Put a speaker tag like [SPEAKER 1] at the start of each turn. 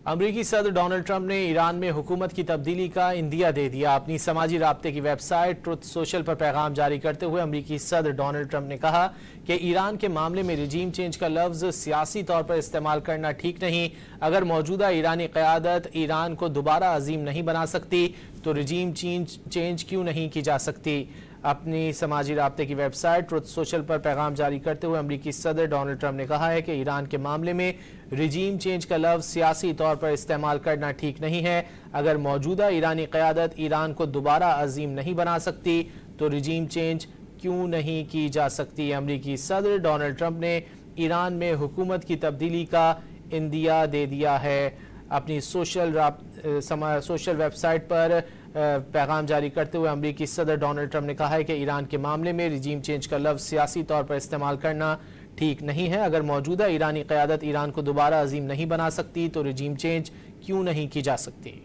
[SPEAKER 1] امریکی صدر Donald Trump نے ایران میں حکومت کی تبدیلی کا عندیہ دے دیا۔ اپنی سماجی رابطے کی ویب سائٹ ٹروتھ سوشل پر پیغام جاری کرتے ہوئے امریکی صدر ڈونلڈ ٹرمپ نے کہا کہ ایران کے معاملے میں رجیم چینج کا لفظ سیاسی طور پر استعمال کرنا ٹھیک نہیں۔ اگر موجودہ ایرانی قیادت ایران کو دوبارہ عظیم نہیں بنا سکتی تو رجیم چینج کیوں نہیں کی جا سکتی۔ اپنی سماجی رابطے کی ویب سائٹ ٹروتھ سوشل پر پیغام جاری کرتے ہوئے امریکی صدر ڈونلڈ ٹرمپ نے کہا ہے کہ ایران کے معاملے میں رجیم چینج کا لفظ سیاسی طور پر استعمال کرنا ٹھیک نہیں ہے۔ اگر موجودہ ایرانی قیادت ایران کو دوبارہ عظیم نہیں بنا سکتی تو رجیم چینج کیوں نہیں کی جا سکتی۔ امریکی صدر ڈونلڈ ٹرمپ نے ایران میں حکومت کی تبدیلی کا عندیہ دے دیا ہے۔ اپنی سوشل ویب سائٹ پر پیغام جاری کرتے ہوئے امریکی صدر ڈونلڈ ٹرمپ نے کہا ہے کہ ایران کے معاملے میں رجیم چینج کا لفظ سیاسی طور پر استعمال کرنا ٹھیک نہیں ہے۔ اگر موجودہ ایرانی قیادت ایران کو دوبارہ عظیم نہیں بنا سکتی تو رجیم چینج کیوں نہیں کی جا سکتی۔